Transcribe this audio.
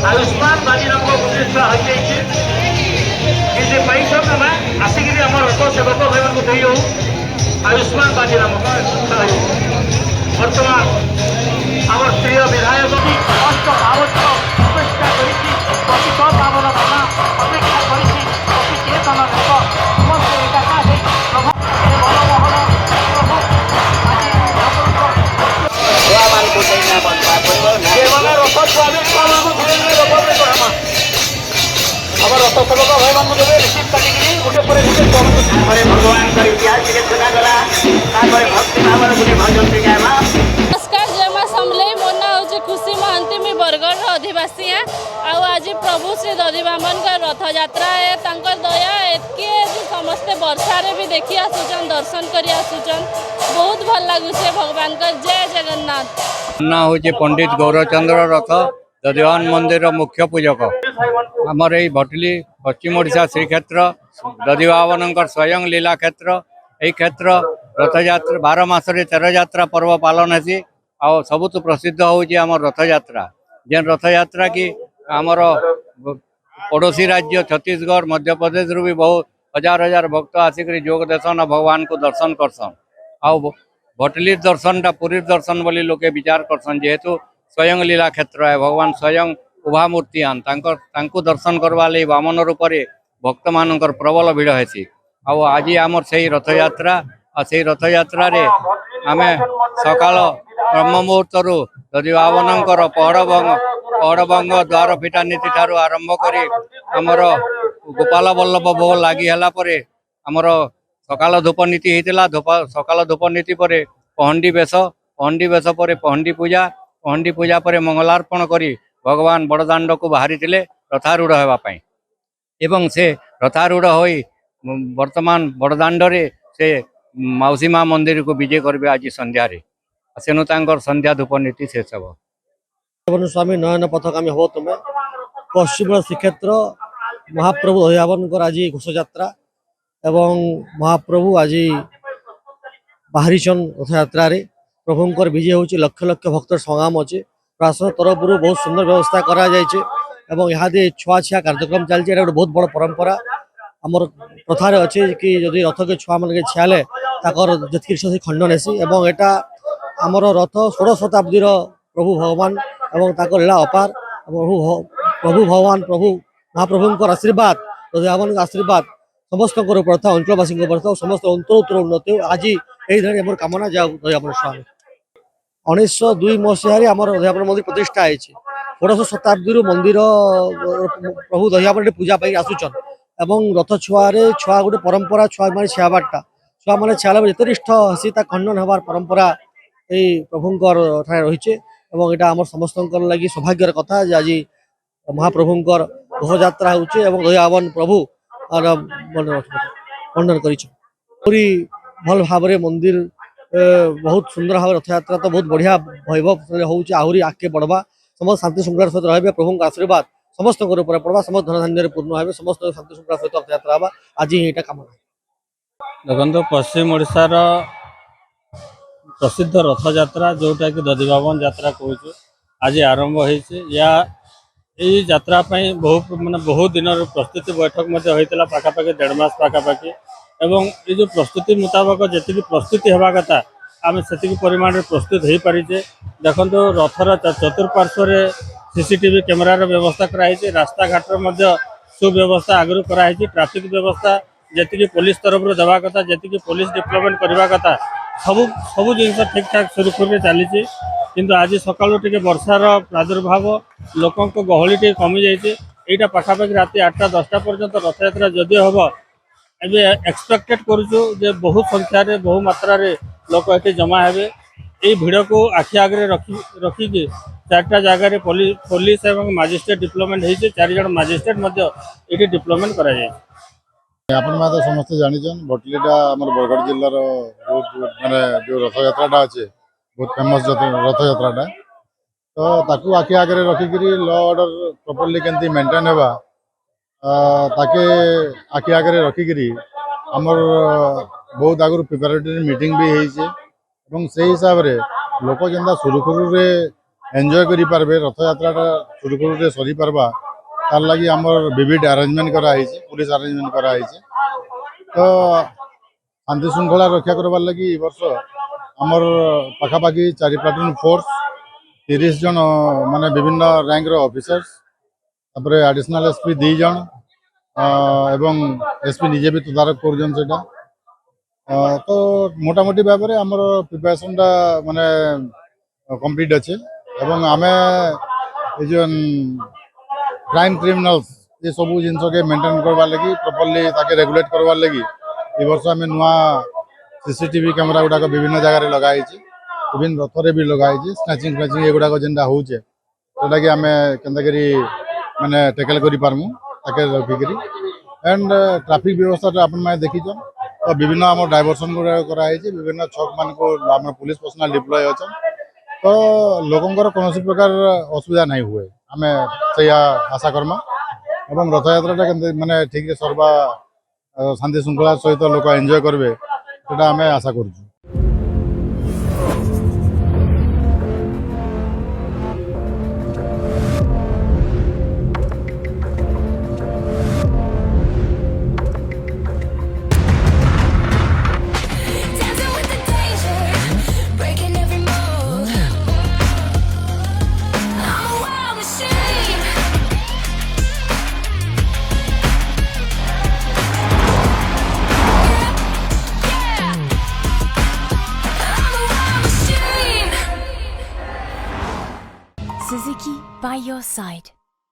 आयुष्मान बाजीराव भुवनेश्वर हजे कि पैसा ना आसिक रथ सेवक भाई मानक दे आयुष्मान बाजीराव बर्तमान आम प्रिय विधायक समस्त भारत अपेक्षा अपेक्षा चेतन लोक समस्त एकाका रथ सेवक भाई मान रिसीव करी गोटे पर भगवान इतिहास सुनागला भक्ति भाव गोटे भजन गायबा। नमस्कार, जय माँ समलेई। मो ना हूँ खुशी महांती। मुझे बरगढ़ अधिवासी है। आज प्रभु श्री दधि बामन रथ यात्रा है। दया एतके समस्ते वर्षारे भी देखी आसुचन, दर्शन करी आसुचन। बहुत भल लगुचे। भगवान का जय जगन्नाथ। ना हूँ पंडित गौरचंद्र रथ दधिवान मंदिर मुख्य पूजक। आमर ये भटली पश्चिम ओडिशा श्रीक्षेत्र दधिबावन स्वयं लीला क्षेत्र। यही क्षेत्र रथ यात्रा 12 मासरे 13 यात्रा पर्व पालन हेसी। आ सबुत प्रसिद्ध हूँ आम रथ यात्रा। जेन रथ यात्रा की आमर पड़ोसी राज्य छत्तीसगढ़ मध्य प्रदेश भी बहुत हजार हजार भक्त आसिक जोग देसन भगवान को दर्शन करसन। आ भटली दर्शन टा पुरी दर्शन बोली लोके विचार करसन। जेहेतु स्वयं लीला क्षेत्र है, भगवान स्वयं उभा मूर्तियान तांको दर्शन करवा लई वामन रूप से भक्त मानकर प्रबल भिड़ हेसी। आज आमर से रथ यात्रा से रथ यात्रा रे आमे सकाल ब्रह्म मुहूर्त दधि बावन पहड़भंग द्वार फिटा नीति ठारू आरंभ करी आमर गोपाल बल्लभ भोग लगी है आमर सकाल धूप नीति होता। सकाल धूप नीति पर पहंडी बेश पर पहंडी पूजा पर मंगलार्पण करी भगवान बड़दाण्ड को बाहरी रथारूढ़ होगापाई एवं से रथारूढ़ हो वर्तमान बड़दाण्डे से मौसी माँ मंदिर को विजय करेंगे आज संध्यार सेनु संध्या धूप नीति शेष हम। स्वामी नयन पथगामी हम तुम्हें पश्चिम श्रीक्षेत्र महाप्रभु दधिबावन आज घोष यात्रा एवं महाप्रभु आज बाहरीचन रथ यात्रा प्रभुंर विजय हूँ। लक्ष लक्ष भक्त समागम अच्छे। प्रशासन तरफ बहुत सुंदर व्यवस्था करा यहाँ छुआ छिया कार्यक्रम चलती गोटे बहुत बड़ परंपरा आमर प्रथार अच्छे कि जदि रथ के छुआ मन के छियाले जी खंडन हेसी। एटा आमर रथ 16 शताब्दी प्रभु भगवान एवं लीला अपार प्रभु भगवान प्रभु महाप्रभुंर आशीर्वाद दधिबावन आशीर्वाद समस्त प्रथा अंचलवासी प्रथा समस्त उत्तर उन्नति आज यही आम कामना जाओ। दधिबावन स्वामी 1902 मसीह दधिबावन मंदिर प्रतिष्ठा है। 16 शताब्दी मंदिर प्रभु दधिबावन पूजा पाई आसुचन एवं रथ छुआरे छुआ गोटे परंपरा छुआ मैंने छियाबारटा छुआ मैंने छियाला जिते निष्ठ हसी खंडन हबार परंपरा यही प्रभुंर रही। यहाँ आम समस्त लगी सौभाग्यर कथा आज महाप्रभुंर घोष यात्रा हो दधिबावन प्रभु खंडन कर भल भाव मंदिर बहुत सुंदर भाव रथ यात्रा तो बहुत बढ़िया वैभव आहरी आगे बढ़वा समस्त शांति श्रृंखला सहित रही प्रभु आशीर्वाद समस्त पड़वा समस्त धन धान्य पूर्ण है समस्त शांति श्रृंखला सहित रथ यात्रा हाँ आज यहाँ कामना देखो पश्चिम ओडिशार प्रसिद्ध रथ यात्रा जोटा कि दधिबावन यात्रा कहूँ आज आरंभ होती। या यात्रा बहुत दिन प्रस्तुति बैठक होता पाखापाखि 1.5 मास पाखापाखि एवं ये जो प्रस्तुति मुताबक जी प्रस्तुति होगा कथा आम से परिमाण प्रस्तुत हो पारिचे। देखो रथर चतुर्पार्श्व सीसीटीवी कैमेरार व्यवस्था कराई। रास्ता घाट सुव्यवस्था आगु कराई। ट्रैफिक व्यवस्था जी पुलिस तरफ देवा कथा जी पुलिस डिप्लॉयमेंट करवा कथा सबू जिन ठीक ठाक सुरखुरी चली। किंतु आज सकालू टे वर्षार प्रादुर्भाव लोकों गहली टे कमी जाइए। यहाँ पाखापाखि राति 8टा-10टा पर्यंत रथ यात्रा जदिव हम एवं एक्सपेक्टेड करुचु जे बहुत संख्यार बहु मात्रा लोक ये जमा हे। ये भिड़ को आखि आगे रखिकी 4टा जगार पुलिस एवं मजिस्ट्रेट डिप्लॉयमेंट हो 4 जन मजिस्ट्रेट ये डिप्लॉयमेंट कर आपण तो समस्त जान भटलीटा आम बरगढ़ जिलार माने जो रथ यात्राटा अच्छे बहुत फेमस रथ यात्राटा तो ताकू आखि आगे रखिक ल ऑर्डर प्रॉपर्ली केमती मेंटेन होगा ताके आखि आगे रखिक आमर बहुत आगु प्रिपेरेटरी मीटिंग भी होती से हिसाब से लोक जेनता सुरखुरु एंजॉय करि पारबे रथ यात्राटा सुरखुरुरे सरी पारबा तार लगी आमर विविध अरेंजमेंट करा है पुलिस अरेंजमेंट करा है तो शांति श्रृंखला रक्षा करवार लगी ए वर्ष आमर पाखापाखि 4 प्लाटून फोर्स 30 जन माने विभिन्न रैंक रो ऑफिसर्स तापरे एडिशनल एसपी 2 जन एवं एसपी निजे भी तदारक करजन सेटा तो मोटामोटी भाव में आमर प्रिपरेशन माने कंप्लीट अच्छे एवं आमे जो क्राइम क्रिमिनल्स ये सब जिन के मेंटेन करवार लगी प्रॉपर्ली ताके रेगुलेट करवार लगी ए वर्ष आम नुआ सीसीटीवी कैमेरा गुड़ाक विभिन्न जगह लगाई विभिन्न रथरे भी लगाई स्नाचिंग फ्नाचिंग ये गुड़ाक जेनटा होचे जोटा कि आम के माने टैकल करि पारमु ताके रखिकरी एंड ट्रैफिक व्यवस्था अपन मैंने देखीछन तो विभिन्न आम डायवर्सन गुड़ा कराई विभिन्न छक मान को आम पुलिस पर्सनाल डिप्लॉय अच्छा तो लोकंर कौन प्रकार असुविधा नहीं हुए आम से आशा करमा एवं रथ यात्रा माने ठीक सरवा शांति श्रृंखला सहित लोक एंजॉय करेंगे सेटा आम आशा करूँ। Dancing with the danger, breaking every mold. I'm a wild machine. Yeah, I'm a wild machine. Suzuki by your side.